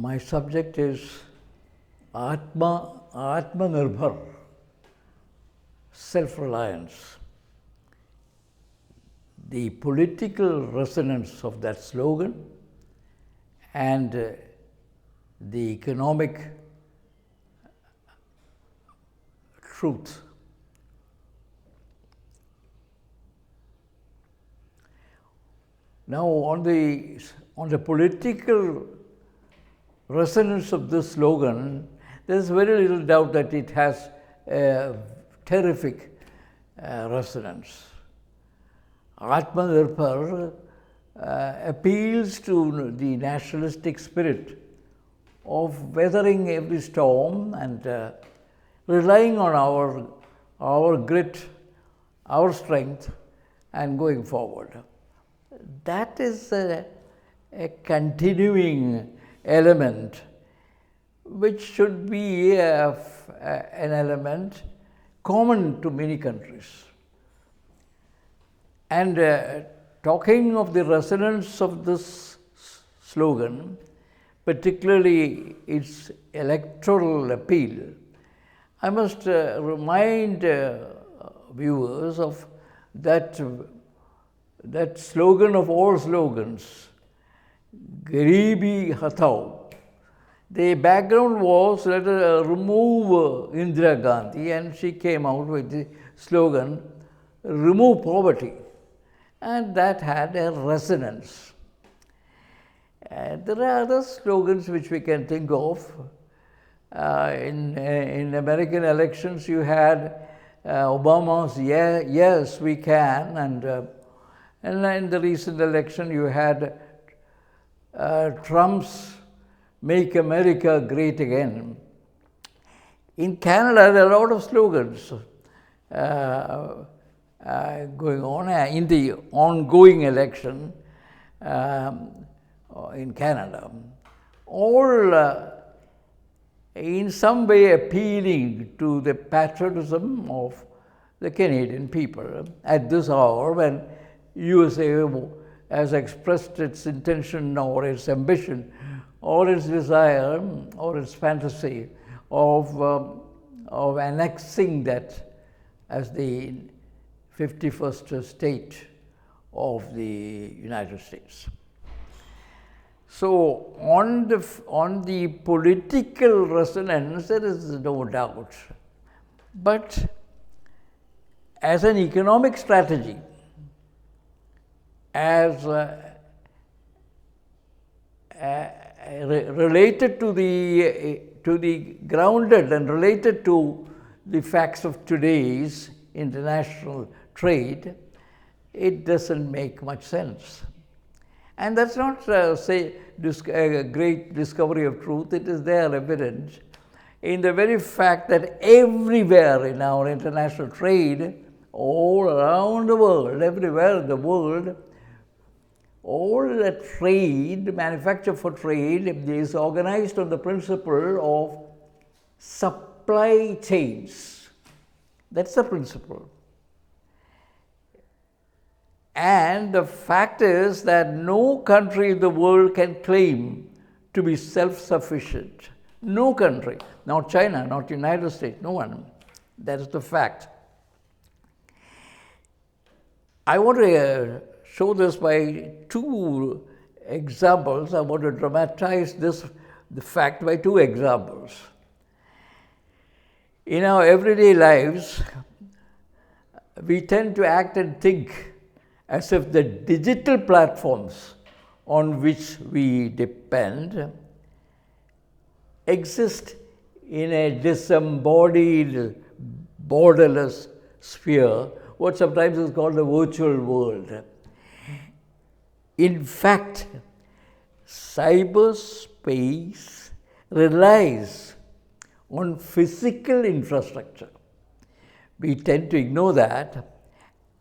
My subject is Atmanirbhar, self-reliance. The political resonance of that slogan and the economic truth. Now, on the political resonance of this slogan, there is very little doubt that it has a terrific resonance. Atmanirbhar appeals to the nationalistic spirit of weathering every storm and relying on our grit, our strength, and going forward. That is a continuing element which should be an element common to many countries. And talking of the resonance of this slogan, particularly its electoral appeal, I must remind viewers of that slogan of all slogans, Garibi Hatao. The background was let us remove Indira Gandhi, and she came out with the slogan, remove poverty. And that had a resonance. There are other slogans which we can think of. In American elections, you had Obama's yes, we can, and in the recent election, you had Trump's Make America Great Again. In Canada, there are a lot of slogans going on in the ongoing election in Canada. All in some way appealing to the patriotism of the Canadian people at this hour when USA has expressed its intention or its ambition or its desire or its fantasy of annexing that as the 51st state of the United States. So on the political resonance, there is no doubt. But as an economic strategy, as related to the grounded and related to the facts of today's international trade, it doesn't make much sense. And that's not a great discovery of truth. It is there evident in the very fact that everywhere in our international trade, all around the world, everywhere in the world, all the trade, manufacture for trade, is organized on the principle of supply chains. That's the principle. And the fact is that no country in the world can claim to be self-sufficient. No country. Not China, not the United States, no one. That is the fact. I want to show this by two examples. I want to dramatize the fact by two examples. In our everyday lives, we tend to act and think as if the digital platforms on which we depend exist in a disembodied, borderless sphere, what sometimes is called the virtual world. In fact, cyberspace relies on physical infrastructure. We tend to ignore that,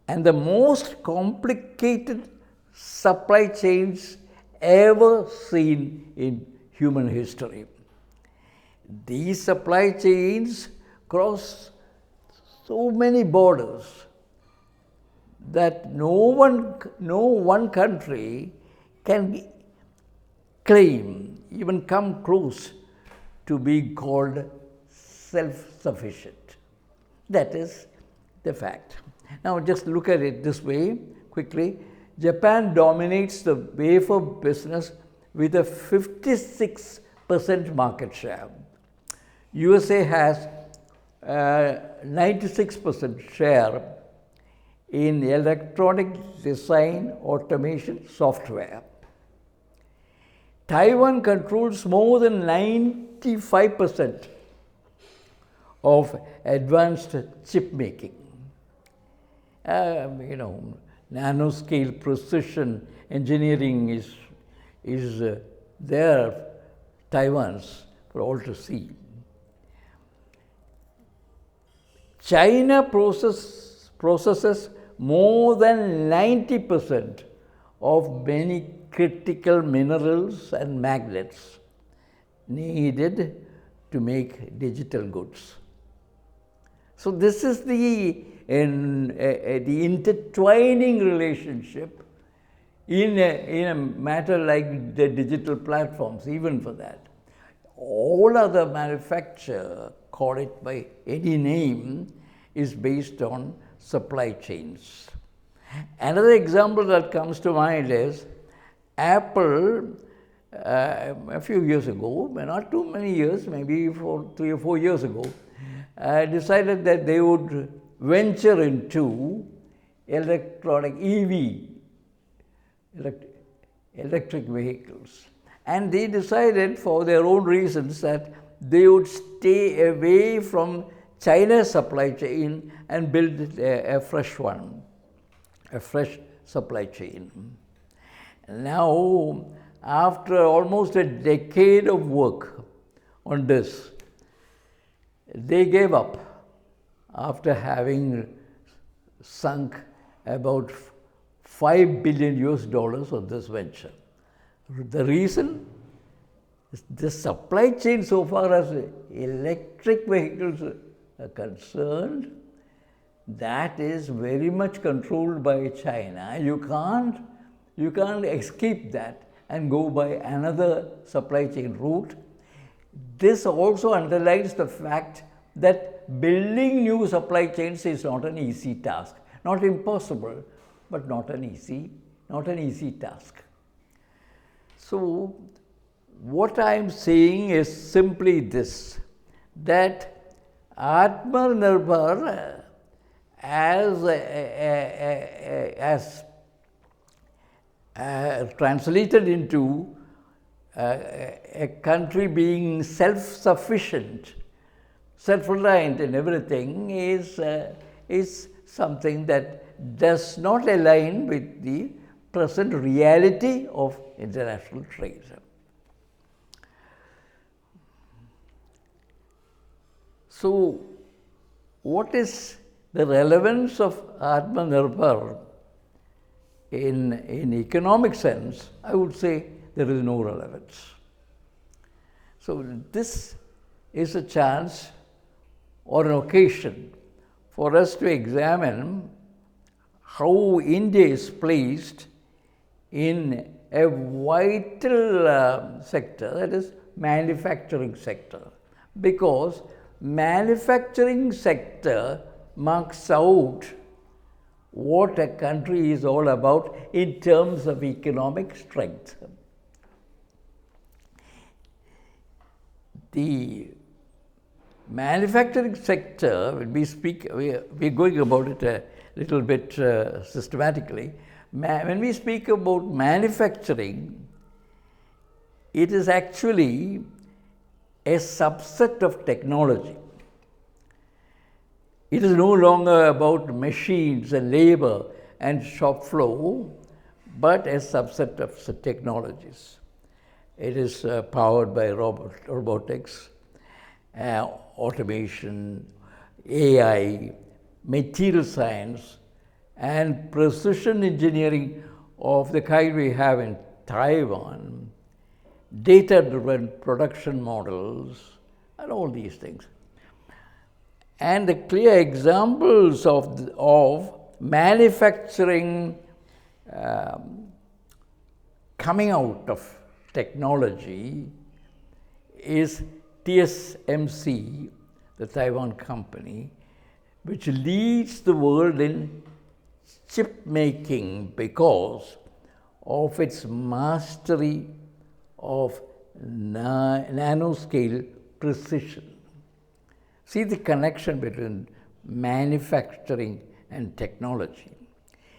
and the most complicated supply chains ever seen in human history. These supply chains cross so many borders that no one country can claim even come close to being called self-sufficient. That is the fact. Now just look at it this way quickly. Japan dominates the wafer business with a 56% market share. USA has 96% share in electronic design automation software. Taiwan controls more than 95% of advanced chip making. Nanoscale precision engineering is there, Taiwan's, for all to see. China processes more than 90% of many critical minerals and magnets needed to make digital goods. So this is the intertwining relationship in a matter like the digital platforms, even for that. All other manufacture, call it by any name, is based on supply chains. Another example that comes to mind is Apple, a few years ago, not too many years, maybe 3 or 4 years ago, decided that they would venture into electronic electric vehicles. And they decided for their own reasons that they would stay away from China's supply chain and build a fresh one, a fresh supply chain. Now, after almost a decade of work on this, they gave up after having sunk about $5 billion on this venture. The reason? The supply chain, so far as electric vehicles are concerned, that is very much controlled by China. You can't escape that and go by another supply chain route. This also underlines the fact that building new supply chains is not an easy task. Not impossible, but not an easy task. So, what I am saying is simply this, that Atmanirbhar as translated into a country being self-sufficient, self-reliant in everything is something that does not align with the present reality of international trade. So, what is the relevance of Atmanirbhar in economic sense? I would say there is no relevance. So, this is a chance or an occasion for us to examine how India is placed in a vital sector, that is manufacturing sector, because manufacturing sector marks out what a country is all about in terms of economic strength. The manufacturing sector, when we speak, we're going about it a little bit systematically. When we speak about manufacturing, it is actually a subset of technology. It is no longer about machines and labor and shop floor, but a subset of technologies. It is powered by robotics, automation, AI, material science, and precision engineering of the kind we have in Taiwan, data-driven production models, and all these things. And the clear examples of manufacturing coming out of technology is TSMC, the Taiwan company, which leads the world in chip making because of its mastery of nanoscale precision. See the connection between manufacturing and technology.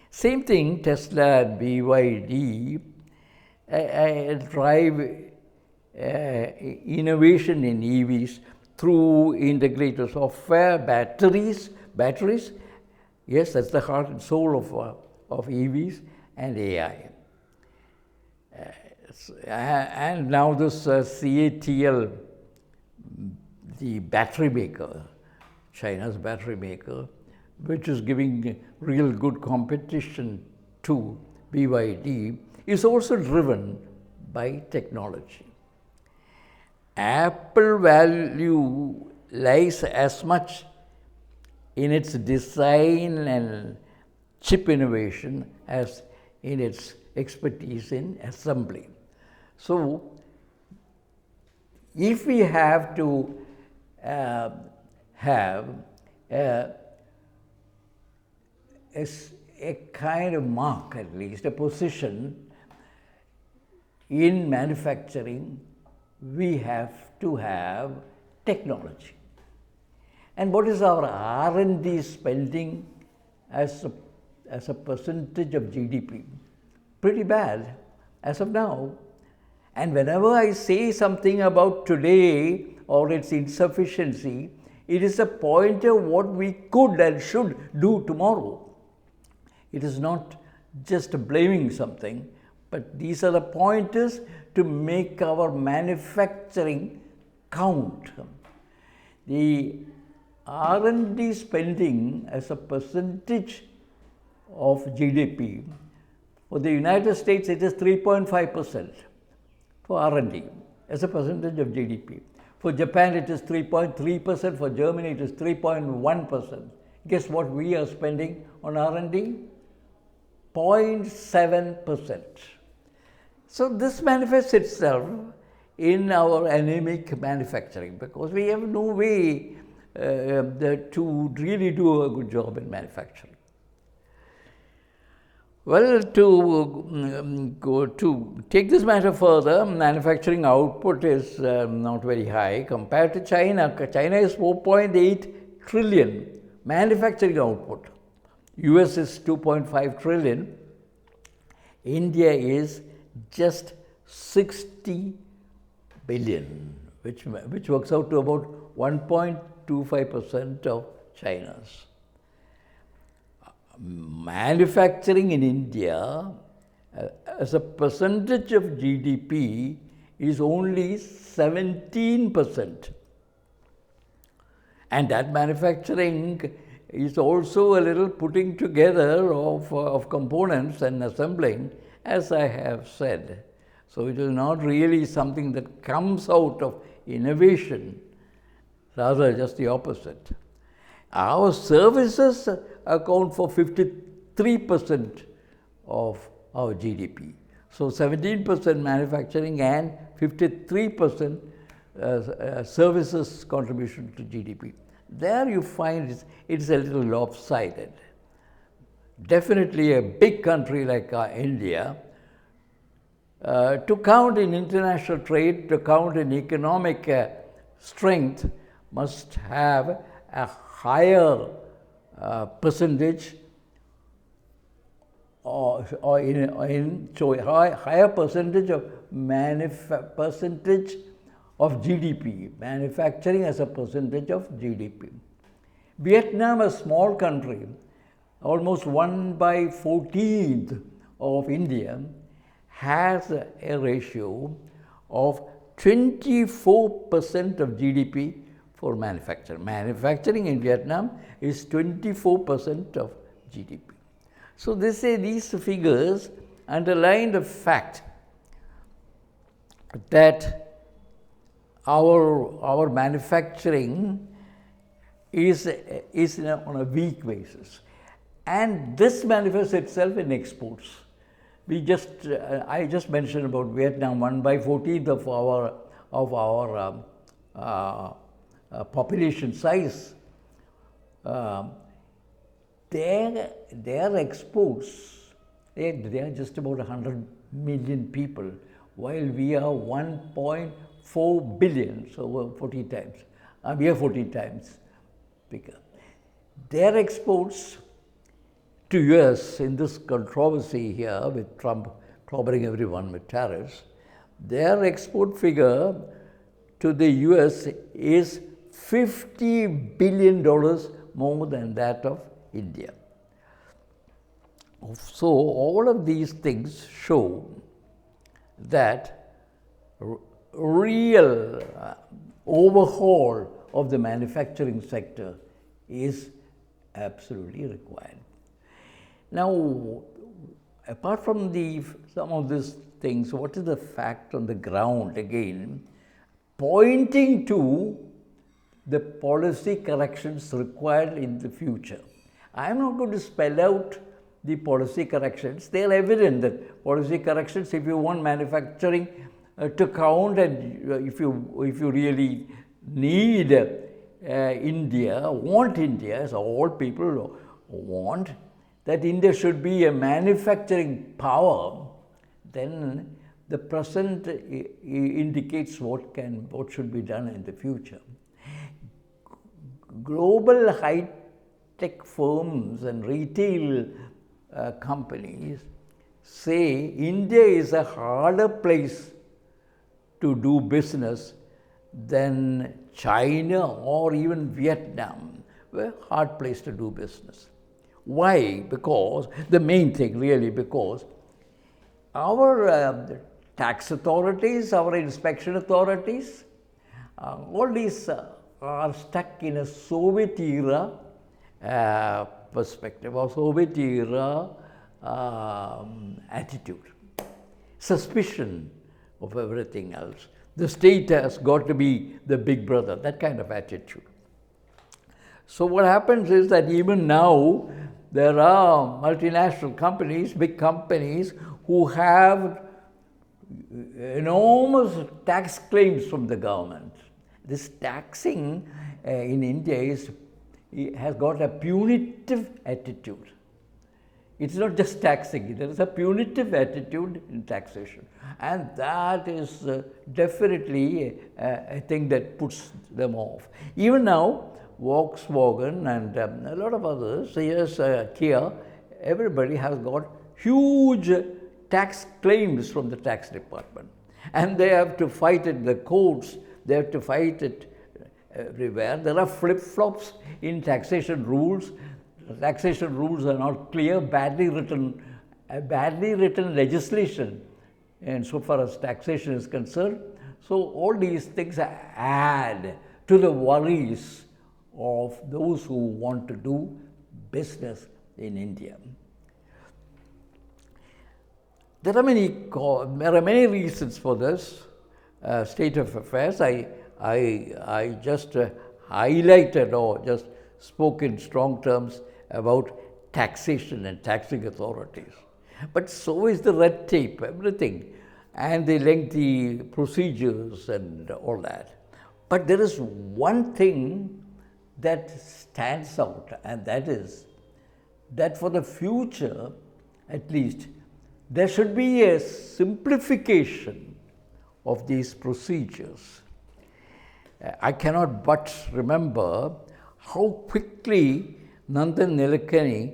Same thing, Tesla and BYD drive innovation in EVs through integrated software, batteries, yes, that's the heart and soul of EVs, and AI. And now this CATL, the battery maker, China's battery maker, which is giving real good competition to BYD, is also driven by technology. Apple value lies as much in its design and chip innovation as in its expertise in assembly. So, if we have to have a kind of mark, at least, a position in manufacturing, we have to have technology. And what is our R&D spending as a percentage of GDP? Pretty bad as of now. And whenever I say something about today or its insufficiency, it is a pointer what we could and should do tomorrow. It is not just blaming something, but these are the pointers to make our manufacturing count. The R&D spending as a percentage of GDP, for the United States it is 3.5% for R&D as a percentage of GDP. For Japan it is 3.3%, for Germany it is 3.1%. Guess what we are spending on R&D? 0.7%. So this manifests itself in our anemic manufacturing because we have no way to really do a good job in manufacturing. Well, to take this matter further, manufacturing output is not very high compared to China. China is 4.8 trillion manufacturing output. US is 2.5 trillion. India is just 60 billion, which works out to about 1.25% of China's. Manufacturing in India as a percentage of GDP is only 17%. And that manufacturing is also a little putting together of components and assembling, as I have said. So it is not really something that comes out of innovation, rather just the opposite. Our services account for 53% of our GDP. So 17% manufacturing and 53% services contribution to GDP. There you find it's a little lopsided. Definitely a big country like India, to count in international trade, to count in economic strength, must have a higher percentage higher percentage of GDP, manufacturing as a percentage of GDP. Vietnam, a small country, almost 1/14 of India, has a ratio of 24% of GDP for manufacturing. Manufacturing in Vietnam is 24% of GDP. So these figures underline the fact that our manufacturing is on a weak basis, and this manifests itself in exports. I just mentioned about Vietnam, 1/14 of of our population size, their exports, they are just about 100 million people, while we are 1.4 billion, so we're 14 times. We are 14 times bigger. Their exports to US in this controversy here with Trump clobbering everyone with tariffs, their export figure to the US is $50 billion more than that of India. So all of these things show that real overhaul of the manufacturing sector is absolutely required. Now, apart from some of these things, what is the fact on the ground again, pointing to the policy corrections required in the future? I am not going to spell out the policy corrections. They are evident that policy corrections, if you want manufacturing to count, and if you really need India, want India, as all people want, that India should be a manufacturing power, then the present indicates what should be done in the future. Global high-tech firms and retail companies say India is a harder place to do business than China or even Vietnam. A hard place to do business. Why? Because the main thing really, because our tax authorities, our inspection authorities, all these are stuck in a Soviet era perspective or Soviet era attitude, suspicion of everything else. The state has got to be the big brother, that kind of attitude. So what happens is that even now there are multinational companies, big companies, who have enormous tax claims from the government. This taxing in India has got a punitive attitude. It's not just taxing, there is a punitive attitude in taxation. And that is definitely a thing that puts them off. Even now, Volkswagen and a lot of others, yes, Kia, everybody has got huge tax claims from the tax department. And they have to fight it in the courts, they have to fight it everywhere. There are flip-flops in taxation rules. Taxation rules are not clear, badly written legislation, and so far as taxation is concerned. So all these things add to the worries of those who want to do business in India. There are many reasons for this state of affairs. I just highlighted or just spoke in strong terms about taxation and taxing authorities. But so is the red tape, everything, and the lengthy procedures and all that. But there is one thing that stands out, and that is that for the future, at least, there should be a simplification of these procedures. I cannot but remember how quickly Nandan Nilekani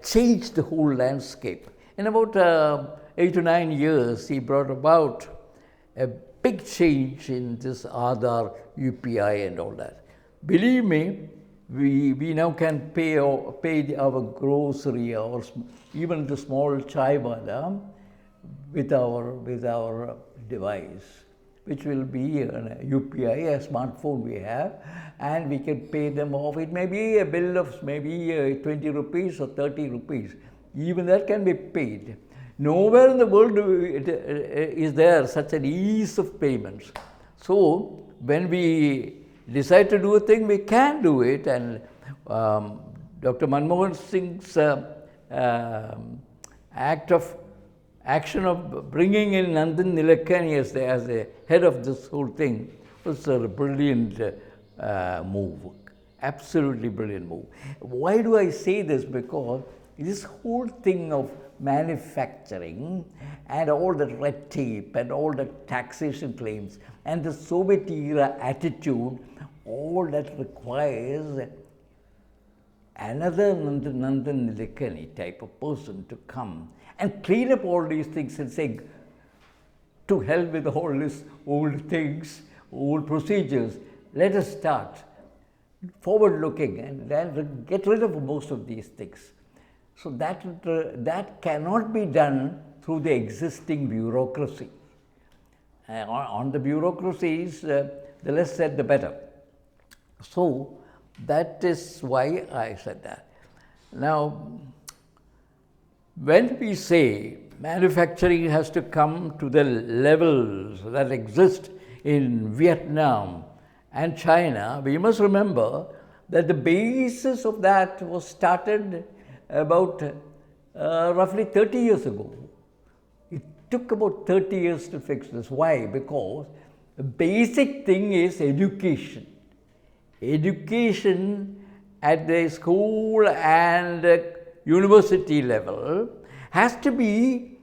changed the whole landscape. In about 8 to 9 years, he brought about a big change in this Aadhaar, UPI and all that. Believe me, we now can pay our grocery or even the small chai wala with our device, which will be a UPI, a smartphone we have, and we can pay them off. It may be a bill of maybe 20 rupees or 30 rupees. Even that can be paid. Nowhere in the world is there such an ease of payments. So when we decide to do a thing, we can do it. And Dr. Manmohan Singh's act of action of bringing in Nandan Nilekani as the head of this whole thing was a brilliant move. Absolutely brilliant move. Why do I say this? Because this whole thing of manufacturing and all the red tape and all the taxation claims and the Soviet era attitude, all that requires another Nandan Nilekani type of person to come and clean up all these things and say, to hell with all these old things, old procedures, let us start forward looking and then get rid of most of these things. So that cannot be done through the existing bureaucracy. On the bureaucracies, the less said the better. So that is why I said that. Now, when we say manufacturing has to come to the levels that exist in Vietnam and China, we must remember that the basis of that was started about roughly 30 years ago. It took about 30 years to fix this. Why? Because the basic thing is education. Education at the school and university level has to be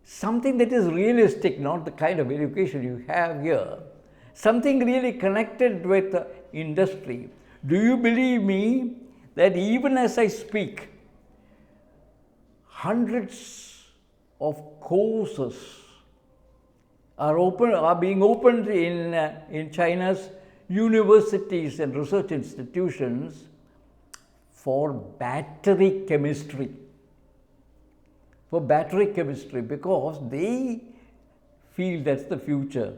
something that is realistic, not the kind of education you have here. Something really connected with industry. Do you believe me that even as I speak, hundreds of courses are being opened in China's universities and research institutions for battery chemistry. Because they feel that's the future.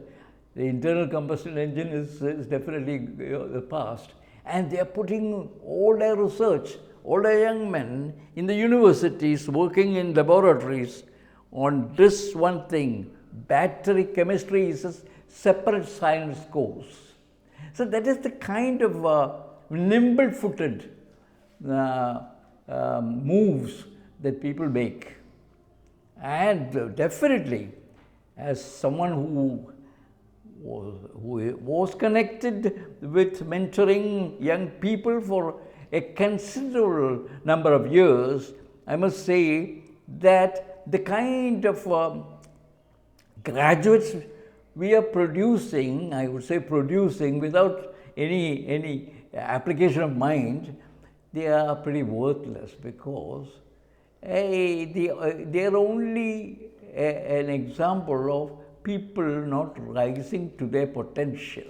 The internal combustion engine is definitely the past. And they are putting all their research, all their young men in the universities working in laboratories on this one thing. Battery chemistry is a separate science course. So that is the kind of nimble-footed moves that people make. And definitely, as someone who was connected with mentoring young people for a considerable number of years, I must say that the kind of graduates we are producing, I would say producing without any application of mind, they are pretty worthless because they are only an example of people not rising to their potential.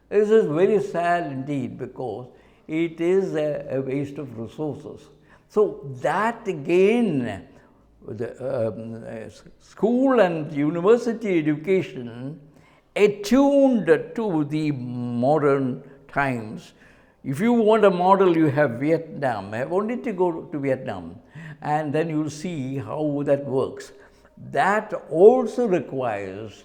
This is very sad indeed because it is a waste of resources. So that again, the school and university education attuned to the modern times. If you want a model, you have Vietnam. I have only to go to Vietnam and then you'll see how that works. That also requires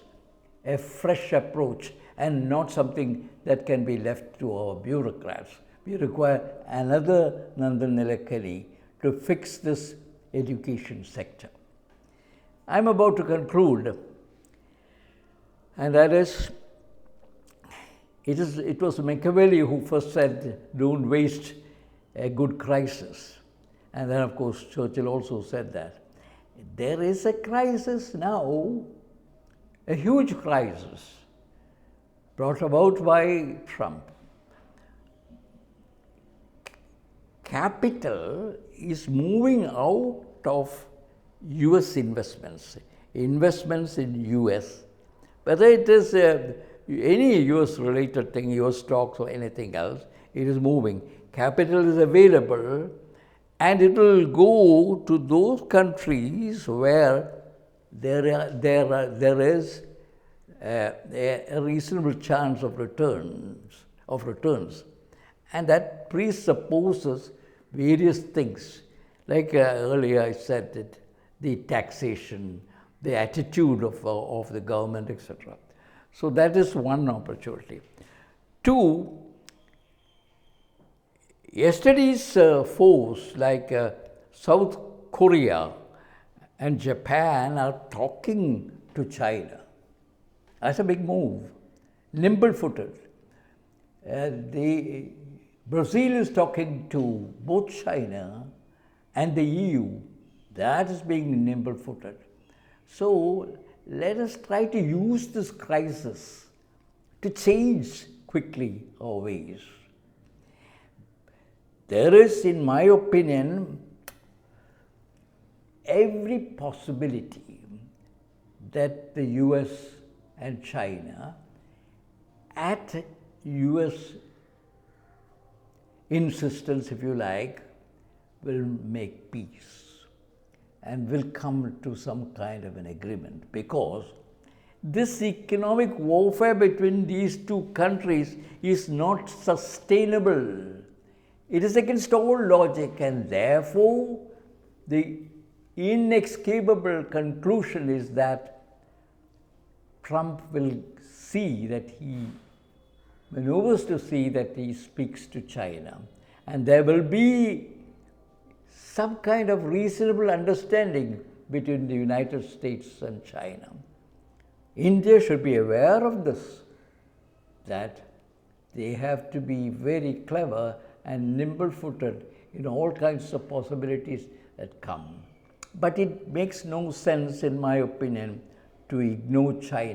a fresh approach and not something that can be left to our bureaucrats. We require another Nandan Nilekani to fix this education sector. I'm about to conclude, and that is, it was Machiavelli who first said, don't waste a good crisis. And then, of course, Churchill also said that. There is a crisis now, a huge crisis, brought about by Trump. Capital is moving out of US investments in US, whether it is any US related thing, US stocks or anything else, it is moving. Capital is available and it will go to those countries where there is a reasonable chance of returns. And that presupposes various things. Like earlier I said, that the taxation, the attitude of the government, etc. So that is one opportunity. Two, yesterday's force like South Korea and Japan are talking to China. That's a big move, nimble-footed. Brazil is talking to both China and the EU. That is being nimble-footed. So let us try to use this crisis to change quickly our ways. There is, in my opinion, every possibility that the US and China, at US insistence, if you like, will make peace and will come to some kind of an agreement, because this economic warfare between these two countries is not sustainable. It is against all logic, and therefore the inescapable conclusion is that Trump will see that he maneuvers to see that he speaks to China, and there will be some kind of reasonable understanding between the United States and China. India should be aware of this, that they have to be very clever and nimble-footed in all kinds of possibilities that come. But it makes no sense, in my opinion, to ignore China.